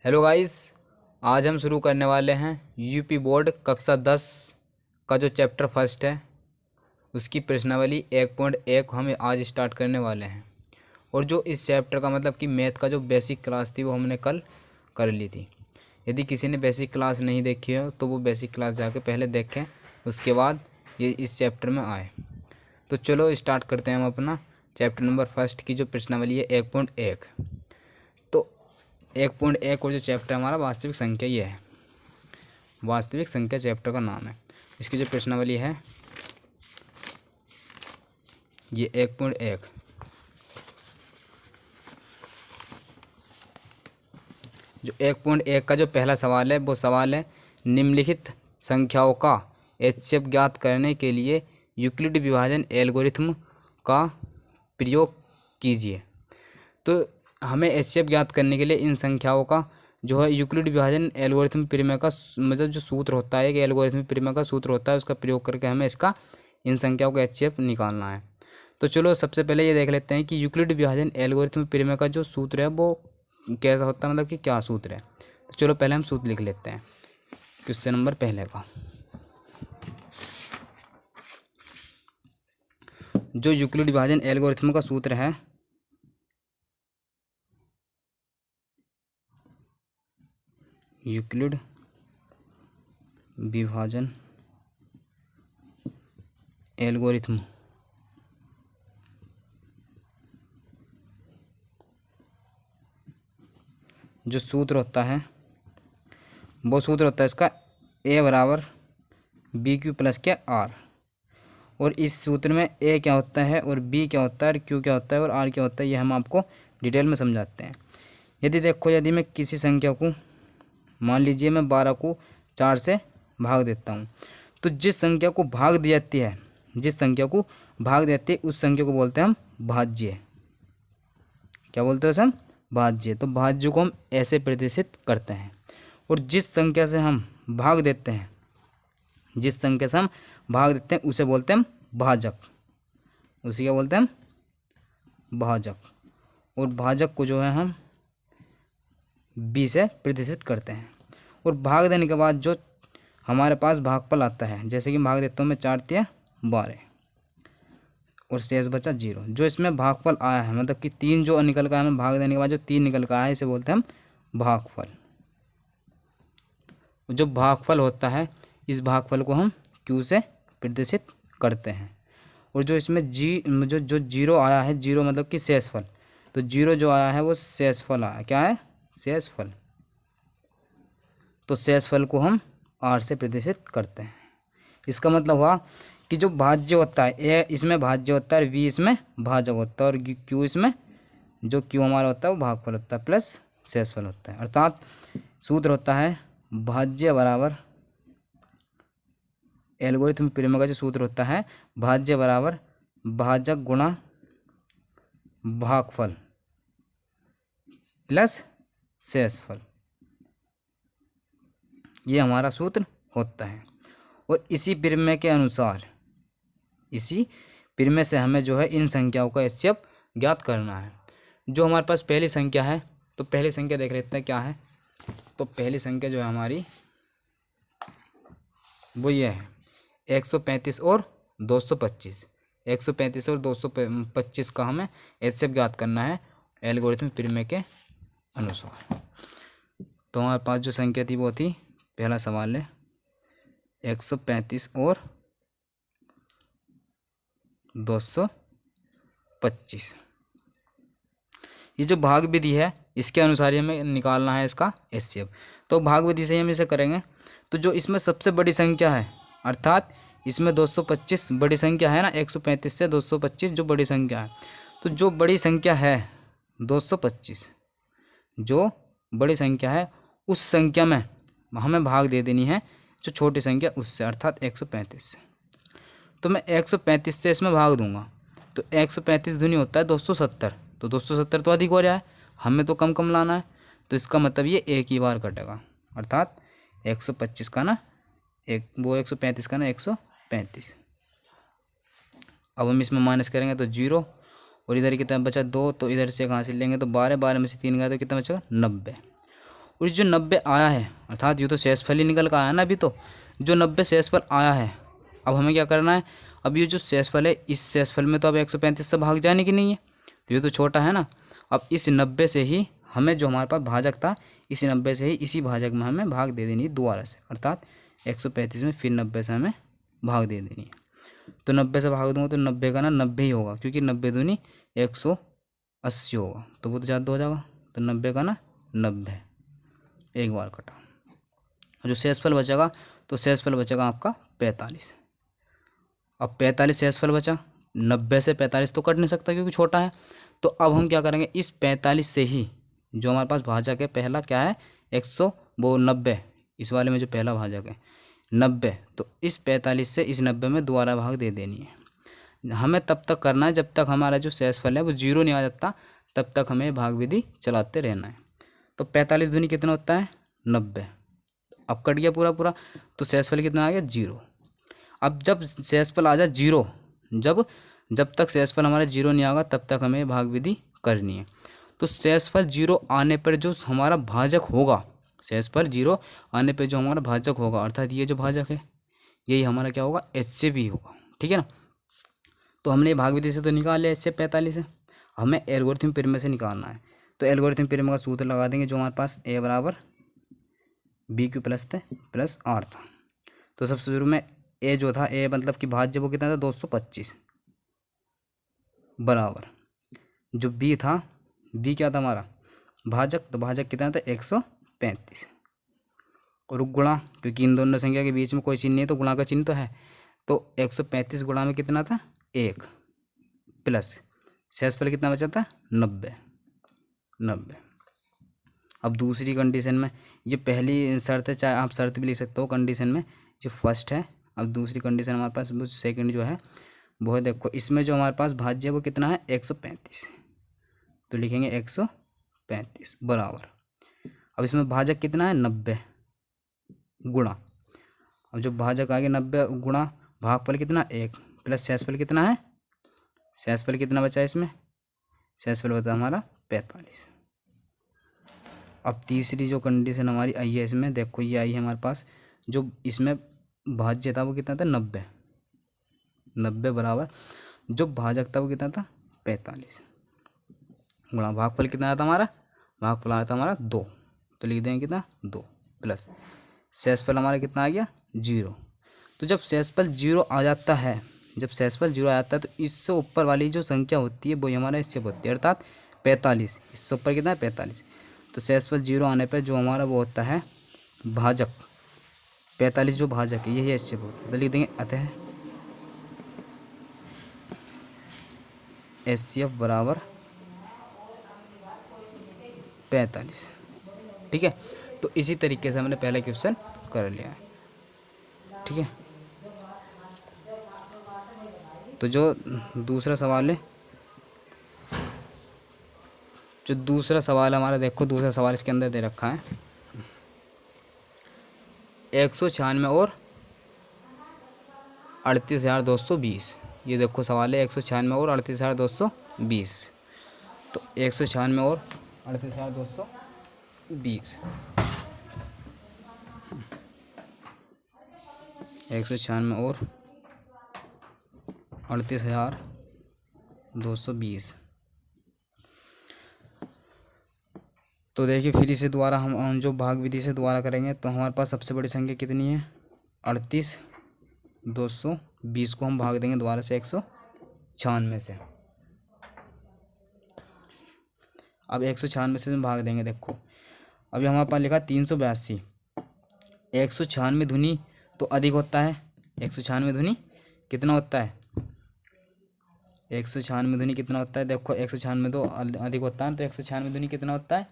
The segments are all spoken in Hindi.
Hello guys. आज हम शुरू करने वाले हैं यूपी बोर्ड कक्षा 10 का जो चैप्टर फर्स्ट है उसकी प्रश्नावली 1.1 हम आज स्टार्ट करने वाले हैं। और जो इस चैप्टर का मतलब कि मैथ का जो बेसिक क्लास थी वो हमने कल कर ली थी। यदि किसी ने बेसिक क्लास नहीं देखी हो तो वो बेसिक क्लास जाके पहले देखें, उसके बाद ये इस चैप्टर में आए। तो चलो स्टार्ट करते हैं हम अपना चैप्टर नंबर फर्स्ट की जो प्रश्नावली है 1.1। तो 1.1 और जो चैप्टर हमारा वास्तविक संख्या ये है, वास्तविक संख्या चैप्टर का नाम है। इसकी जो प्रश्नावली है ये 1.1। जो 1.1 का जो पहला सवाल है वो सवाल है, निम्नलिखित संख्याओं का एचसीएफ ज्ञात करने के लिए यूक्लिड विभाजन एल्गोरिथम का प्रयोग कीजिए। तो हमें एचसीएफ ज्ञात करने के लिए इन संख्याओं का जो है यूक्लिड विभाजन एल्गोरिथम प्रमेय का मतलब जो सूत्र होता है कि एल्गोरिथम प्रमेय का सूत्र होता है उसका प्रयोग करके हमें इसका इन संख्याओं का एचसीएफ निकालना है। तो चलो सबसे पहले ये देख लेते हैं कि यूक्लिड विभाजन एल्गोरिथम प्रमेय का जो सूत्र है वो कैसा होता है, मतलब कि क्या सूत्र है। तो चलो पहले हम सूत्र लिख लेते हैं क्वेश्चन नंबर पहले का। जो यूक्लिड विभाजन एल्गोरिथम का सूत्र है यूक्लिड विभाजन एल्गोरिथम जो सूत्र होता है वो सूत्र होता है इसका ए बराबर बी क्यू प्लस के आर। और इस सूत्र में ए क्या होता है और बी क्या होता है और क्यू क्या होता है और आर क्या होता है ये हम आपको डिटेल में समझाते हैं। यदि मैं किसी संख्या को, मान लीजिए मैं 12 को 4 से भाग देता हूँ, तो जिस संख्या को भाग दी जाती है, जिस संख्या को भाग देती है उस संख्या को बोलते हैं हम भाज्य। क्या बोलते हैं उसे हम? भाज्य। तो भाज्य को हम ऐसे प्रदर्शित करते हैं। और जिस संख्या से हम भाग देते हैं, जिस संख्या से हम भाग देते हैं उसे बोलते हैं हम भाजक। उसे क्या बोलते हैं हम? भाजक। और भाजक को जो है हम बी से प्रदर्शित करते हैं। और भाग देने के बाद जो हमारे पास भागफल आता है, जैसे कि भाग देता हूँ मैं 4 तिया 12 और शेष बचा 0। जो इसमें भागफल आया है, मतलब कि 3 जो निकल का हमें भाग देने के बाद जो 3 निकल का आया है इसे बोलते हैं हम भागफल। जो भागफल होता है इस भागफल को हम क्यू से प्रदर्शित करते हैं। और जो इसमें जो 0 आया है, 0 मतलब कि शेषफल, तो 0 जो आया है वो शेषफल आया। क्या है? शेषफल। तो शेषफल को हम आर से प्रदर्शित करते हैं। इसका मतलब हुआ कि जो भाज्य होता है ए इसमें भाज्य होता है, वी इसमें भाजक होता है और क्यू इसमें जो क्यू हमारा होता है वो भागफल होता है प्लस शेषफल होता है। अर्थात सूत्र होता है भाज्य बराबर, एल्गोरिथम प्रमेय का जो सूत्र होता है भाज्य बराबर भाजक गुणा भागफल प्लस शेषफल। ये हमारा सूत्र होता है। और इसी प्रमेय के अनुसार, इसी प्रमेय से हमें जो है इन संख्याओं का एचसीएफ ज्ञात करना है। जो हमारे पास पहली संख्या है, तो पहली संख्या देख लेते हैं क्या है। तो पहली संख्या जो है हमारी वो ये है 135 और 225। 135 और 225 का हमें एचसीएफ ज्ञात करना है एल्गोरिथम प्रमेय के अनुसार। तो हमारे पास जो संख्या थी वो थी, पहला सवाल है 135 और 225। ये जो भाग विधि है इसके अनुसार ही हमें निकालना है इसका एचसीएफ। तो भाग विधि से हम इसे करेंगे। तो जो इसमें सबसे बड़ी संख्या है, अर्थात इसमें 225 बड़ी संख्या है ना, 135 से 225 जो बड़ी संख्या है, तो जो बड़ी संख्या है 225, जो बड़ी संख्या है उस संख्या में हमें भाग दे देनी है जो छोटी संख्या उससे, अर्थात 135 से। तो मैं 135 से इसमें भाग दूंगा तो 135 दूनी होता है 270, तो 270 तो अधिक हो रहा है, हमें तो कम कम लाना है। तो इसका मतलब ये एक ही बार कटेगा, अर्थात 125 का ना एक वो 135 का ना 135। अब हम इसमें माइनस करेंगे तो 0 और इधर कितना बचा 2, तो इधर से कहाँ से लेंगे तो 12, 12 में से 3 गया तो कितना बचेगा 90। और जो 90 आया है, अर्थात ये तो शेषफल ही निकल कर आया ना अभी, तो जो 90 शेषफल आया है, अब हमें क्या करना है, अब ये जो शेषफल है इस शेषफल में तो अब 135 से भाग जाने की नहीं है, तो ये तो छोटा है ना। अब इस 90 से ही हमें जो हमारे पास भाजक था, इसी 90 से ही इसी भाजक में हमें भाग दे देनी है दोबारा से, अर्थात 135 में फिर 90 से हमें भाग दे देनी है। तो 90 से भाग दूंगा तो 90 का ना 90 ही होगा, क्योंकि 90 दूनी 180 होगा, तो वो तो ज़्यादा हो जाएगा, तो 90 का ना 90 एक बार कटा। जो शेषफल बचेगा तो शेषफल बचेगा आपका 45। अब 45 शेषफल बचा, 90 से 45 तो कट नहीं सकता क्योंकि छोटा है। तो अब हम क्या करेंगे, इस 45 से ही जो हमारे पास भाजक है पहला क्या है 90, इस वाले में जो पहला भाजक है 90, तो इस 45 से इस 90 में दोबारा भाग दे देनी है। हमें तब तक करना है जब तक हमारा जो शेषफल है वो 0 नहीं आ जाता, तब तक हमें भाग विधि चलाते रहना है। तो 45 दूनी कितना होता है 90, अब कट गया पूरा पूरा, तो शेषफल कितना आ गया 0। अब जब शेषफल आ जाए 0, जब तक शेषफल हमारा 0 नहीं आएगा तब तक हमें भाग विधि करनी है। तो शेषफल 0 आने पर जो हमारा भाजक होगा, शेषफल 0 आने पर जो हमारा भाजक होगा, अर्थात ये जो भाजक है यही हमारा क्या होगा HCF होगा, ठीक है ना। तो हमने भाग विधि से तो निकाल लिया HCF 45 है, हमें एल्गोरिथम पिरामिड से निकालना है। तो एल्गोरिथम पिरामिड का सूत्र लगा देंगे, जो हमारे पास A बराबर BQ प्लस R था। तो सबसे शुरू में A जो था, A मतलब कि भाज्य वो कितना था 225 बराबर, जो B था, B क्या था हमारा भाजक, तो भाजक कितना था 135, और गुणा, क्योंकि इन दोनों संख्या के बीच में कोई चिन्ह नहीं है तो गुणा का चिन्ह तो है, तो 135 गुणा में कितना था 1 प्लस शेषफल कितना बचा था 90। अब दूसरी कंडीशन में, ये पहली शर्त है, चाहे आप शर्त भी लिख सकते हो कंडीशन में, जो फर्स्ट है। अब दूसरी कंडीशन हमारे पास वो सेकंड जो है वो है, देखो इसमें जो हमारे पास भाज्य है वो कितना है 135, तो लिखेंगे 135 बराबर, अब इसमें भाजक कितना है 90 गुणा, अब जो भाजक आ गया 90 गुणा भागफल कितना 1 प्लस शेषफल कितना है, शेषफल कितना बचा है इसमें, शेषफल बचा हमारा 45। अब तीसरी जो कंडीशन हमारी आई है इसमें, देखो ये आई है हमारे पास, जो इसमें भाज्य था वो कितना था 90 बराबर, जो भाजक था वो कितना था 45 गुणा भागफल कितना आया था हमारा, भागफल आया था हमारा 2, तो लिख देंगे कितना 2 प्लस शेषफल हमारा कितना आ गया 0। तो जब शेषफल 0 आ जाता है, जब शेषफल 0 आ जाता है तो इससे ऊपर वाली जो संख्या होती है वही हमारा HCF होती है, अर्थात 45, इससे ऊपर कितना है 45। तो शेषफल 0 आने पर जो हमारा वो होता है भाजक 45, जो भाजक है यही HCF होता है, तो लिख देंगे अतः HCF बराबर 45, ठीक है। तो इसी तरीके से हमने पहला क्वेश्चन कर लिया है, ठीक है। तो जो दूसरा सवाल है, जो दूसरा सवाल हमारा, देखो दूसरा सवाल इसके अंदर दे रखा है 196 और 38,220, ये देखो सवाल है 196 और 38,220, तो 196 और 38,220, 196 और 38,220। तो देखिए फिर इसे दोबारा हम जो भाग विधि से दोबारा करेंगे तो हमारे पास सबसे बड़ी संख्या कितनी है 38,220 को हम भाग देंगे दोबारा से 196 से। अब 196 से हम भाग देंगे, देखो अभी हमारे पास लिखा 382, 196 धुनी तो अधिक होता है, 196 धुनी कितना होता है, 196 धुनी कितना होता है, देखो 196 तो अधिक होता है, तो 196 धुनी कितना होता है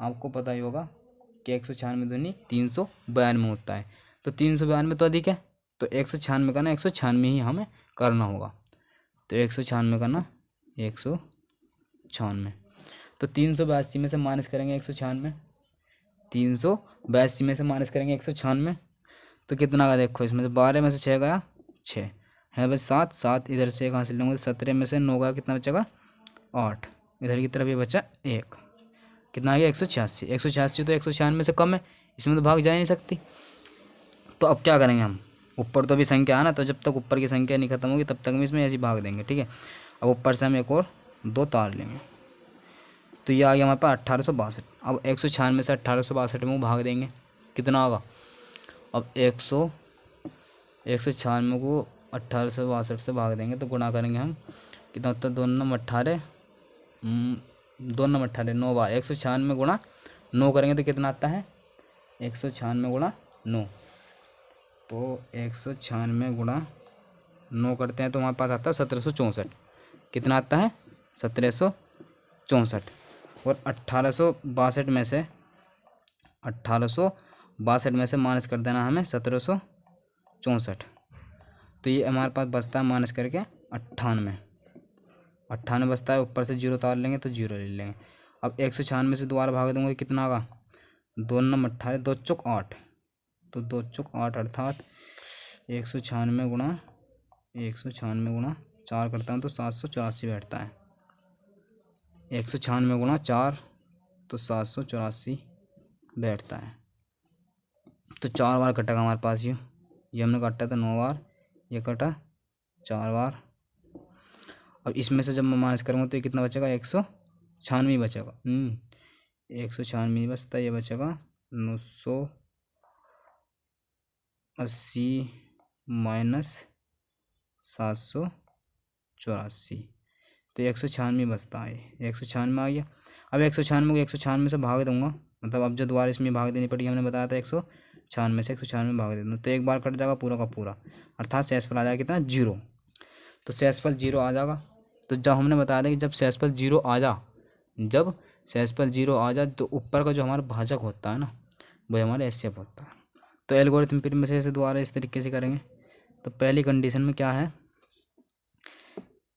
आपको पता ही होगा कि 196 धुनी 392 होता है, तो 392 तो अधिक है, तो 196 का ना 196 ही हमें करना होगा, तो 196 का ना 196, तो 382 में से माइनस करेंगे 196, 382 में से माइनस करेंगे 196, तो कितना का देखो इसमें से 12 में से 6 गया 6 है बस 7, 7 इधर से 1 हासिल लेंगे, 17 में से 9 गया कितना बचेगा 8, इधर की तरफ ये बचा 1, कितना आ गया 186। 186 तो 196 से कम है, इसमें तो भाग जा ही नहीं सकती। तो अब क्या करेंगे हम, ऊपर तो अभी संख्या है ना, तो जब तक ऊपर की संख्या नहीं खत्म होगी तब तक हम इसमें ऐसे ही भाग देंगे, ठीक है। अब ऊपर से हम एक और 2 तार लेंगे, तो ये आ गया हमारे पास 1862। अब 196 से 1862 में भाग देंगे, कितना होगा। अब 196 को 1862 से भाग देंगे तो गुणा करेंगे हम, कितना होता है, 2 नम 18, 2 नम 18, 9 बार 196 गुणा 9 करेंगे तो कितना आता है 196 गुणा 9। तो 196 गुणा 9 करते हैं तो हमारे पास आता है 1764। कितना आता है 1764। और 1862 में से माइनस कर देना हमें 1764। तो ये हमारे पास बचता है माइनस करके 98। 98 बचता है, ऊपर से 0 उतार लेंगे तो 0 ले लेंगे। अब 196 से दोबारा भाग दूंगा, कितना होगा 2 नम 18, 2 चौक 8, तो 2 चौक 8 अर्थात 196 गुणा 4 करता हूँ तो 784 बैठता है। 196 गुणा 4 तो 784 बैठता है। तो 4 बार कटेगा हमारे पास, ये हमने काटा तो 9 बार, ये कटा 4 बार। अब इसमें से जब मैं माइनस करूँगा तो ये कितना बचेगा 196 बचेगा। 196 बचता, ये बचेगा 980 माइनस 784, तो 196 बचता है। 196 आ गया। अब 196 को 196 से भाग दूंगा, मतलब अब जो दोबारा इसमें भाग देनी पड़ी, हमने बताया था 196 से 196 भाग दे दूँ तो एक बार कट जाएगा पूरा का पूरा, अर्थात शेषफल आ जाएगा कितना 0। तो शेषफल 0 आ जाएगा। तो जब हमने बताया था कि जब शेषफल 0 आ जा तो ऊपर का जो हमारा भाजक होता है ना वो हमारा एचसीएफ होता है। तो एल्गोरिथम फिर में से दोबारा इस तरीके से करेंगे। तो पहली कंडीशन में क्या है,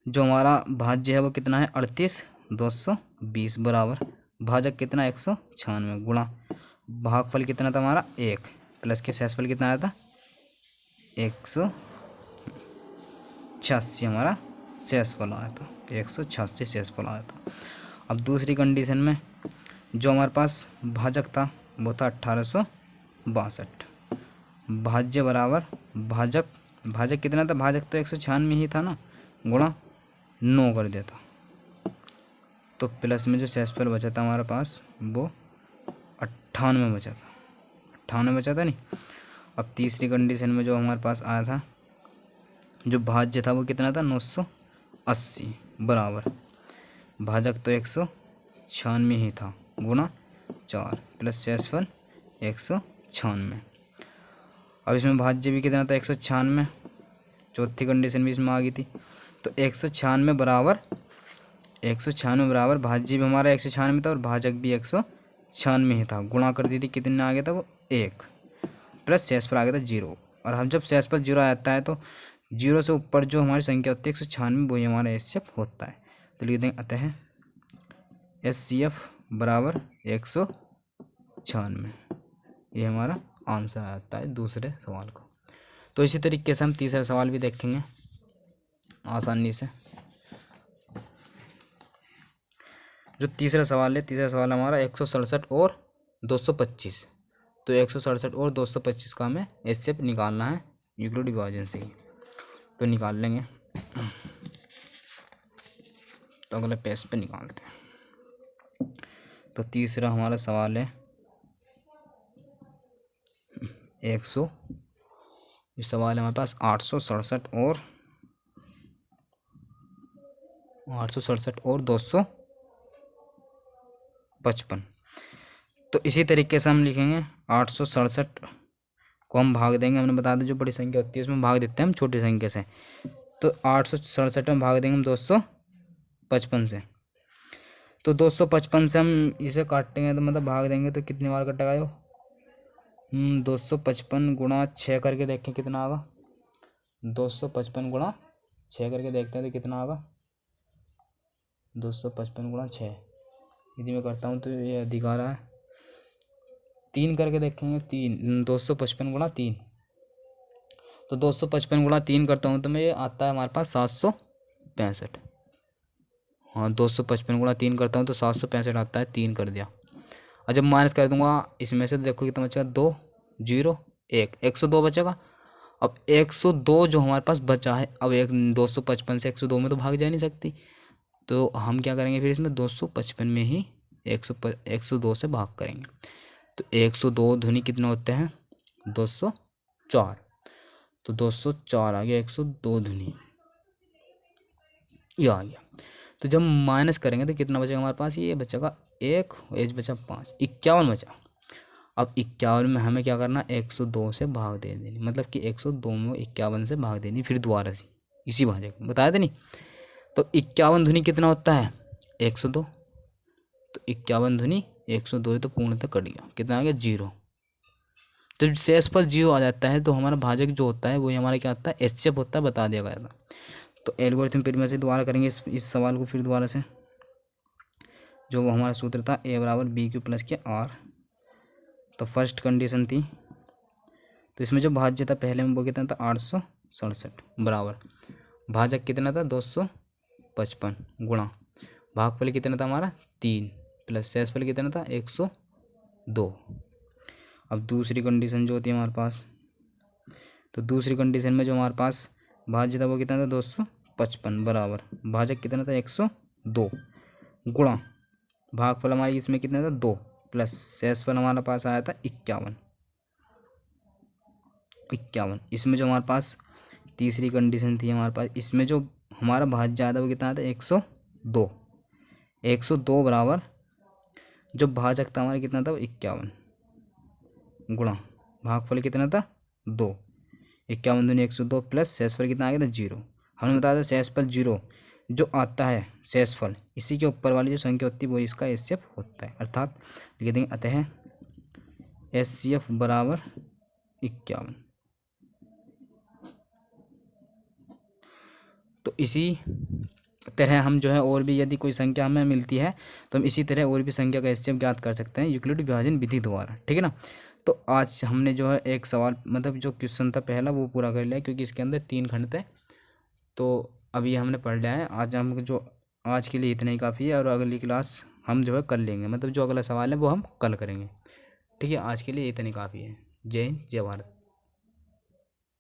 जो हमारा भाज्य है वो कितना है 38,220 बराबर भाजक कितना 196 गुणा भागफल कितना था हमारा 1 प्लस के शेषफल कितना आया था 186 हमारा शेषफल आया था, 186 शेषफल आया था। अब दूसरी कंडीशन में जो हमारे पास भाजक था वो था 1862, भाज्य बराबर भाजक कितना था, भाजक तो 196 ही था ना, गुणा 9 कर देता तो प्लस में जो शेषफल बचा था हमारे पास वो 98 बचा था, 98 बचा था नहीं। अब तीसरी कंडीशन में जो हमारे पास आया था जो भाज्य था वो कितना था 980 बराबर भाजक तो 196 ही था, गुणा 4 प्लस शेषफल 196। अब इसमें भाज्य भी कितना था 196, चौथी कंडीशन भी इसमें आ गई थी। तो 196 बराबर भाज्य भी हमारा 196 था और भाजक भी 196 ही था, गुणा कर दी थी, कितने आ गया था वो 1 प्लस शेषफल आ गया था 0। और हम जब शेषफल 0 आता है तो 0 से ऊपर जो हमारी संख्या होती है 196 वही हमारा एचसीएफ होता है। तो लिख देंगे अतः एचसीएफ बराबर 196, ये हमारा आंसर आता है दूसरे सवाल का। तो इसी तरीके से हम तीसरा सवाल भी देखेंगे आसानी से। जो तीसरा सवाल हमारा 167 और 225। तो 167 और 225 का हमें एचसीएफ निकालना है यूक्लिड विभाजन से ही, तो निकाल लेंगे। तो अगले पेज पे निकालते हैं। तो तीसरा हमारा सवाल है 100, इस सवाल है हमारे पास 867 और 255। तो इसी तरीके से हम लिखेंगे 867 को हम भाग देंगे, हमने बता दिया जो बड़ी संख्या होती है उसमें भाग देते हैं हम छोटी संख्या से। तो 867 में भाग देंगे हम 255 से। तो 255 से हम इसे काटेंगे तो मतलब भाग देंगे तो कितनी बार कटेगा यो 255 गुणा 6 करके देखें कितना आगा। 255 गुणा 6 करके देखते हैं तो कितना आगा 255 गुणा 6, यदि मैं करता हूँ तो ये अधिक आ रहा है। 3 करके देखेंगे, 255 गुणा 3, तो 255 गुणा 3 करता हूँ तो मैं ये आता है हमारे पास 765। हाँ 255 गुणा 3 करता हूँ तो 765 आता है, 3 कर दिया। और जब माइनस कर दूंगा इसमें से तो देखो कितना बचेगा, 2 0 1, 102 बचेगा। अब 102 जो हमारे पास बचा है, अब एक 255 से 102 में तो भाग जा नहीं सकती, तो हम क्या करेंगे फिर इसमें 255 में ही 102 से भाग करेंगे। तो 102 धुनी कितना होते हैं, 204। तो 204 आ गया, 102 धुनी ये आ गया। तो जब माइनस करेंगे तो कितना बचेगा हमारे पास, ये बचेगा 1, एच बचा 5, 51 बचा। अब 51 में हमें क्या करना, 102 से भाग दे देनी, मतलब कि 102 में 51 से भाग देनी फिर दोबारा से इसी भाजक में, बताया था नहीं। तो 51 धुनी कितना होता है, 102। तो 51 धुनी 102 तो पूर्णतः कट गया, कितना आ गया, 0। जब शेषफल 0 आ जाता है तो हमारा भाजक जो होता है वही हमारा क्या होता है, एचसीएफ होता है, बता दिया गया था। तो एल्गोरिथम फिर में से दोबारा करेंगे इस सवाल को फिर दोबारा से। जो हमारा सूत्र था ए बराबर बी क्यू प्लस के आर। तो फर्स्ट कंडीशन थी, तो इसमें जो भाज्य था पहले में वो कितना था, 867 बराबर भाजक कितना था, 255 गुणा भागफल कितना था हमारा 3 प्लस शेषफल कितना था 102। अब दूसरी कंडीशन जो होती है हमारे पास, तो दूसरी कंडीशन में जो हमारे पास भाज्य था वो कितना था, 255 बराबर भाजक कितना था 102 गुणा भागफल हमारी इसमें कितना था 2 प्लस शेषफल हमारे पास आया था 51। इसमें जो हमारे पास तीसरी कंडीशन थी हमारे पास, इसमें जो हमारा भाज्य आया था वो कितना था 102। 102 बराबर जो भाजक था हमारा कितना था, वो 51 गुणा भागफल कितना था 2, 51 दूनी 102 प्लस शेषफल कितना आ गया था 0। हमने बताया था शेषफल 0 जो आता है शेषफल, इसी के ऊपर वाली जो संख्या होती है वो इसका एचसीएफ होता है, अर्थात लिख देंगे अतः एचसीएफ बराबर 51। तो इसी तरह हम जो है और भी यदि कोई संख्या हमें मिलती है तो हम इसी तरह और भी संख्या का एचसीएफ ज्ञात कर सकते हैं यूक्लिड विभाजन विधि द्वारा, ठीक है ना। तो आज हमने जो है एक सवाल मतलब जो क्वेश्चन था पहला वो पूरा कर लिया, क्योंकि इसके अंदर 3 खंड थे, तो अभी हमने पढ़ लिया है। आज हम जो आज के लिए इतना ही काफ़ी है, और अगली क्लास हम जो है कर लेंगे, मतलब जो अगला सवाल है वो हम कल करेंगे, ठीक है। आज के लिए इतना ही काफ़ी है। जय हिंद जय भारत।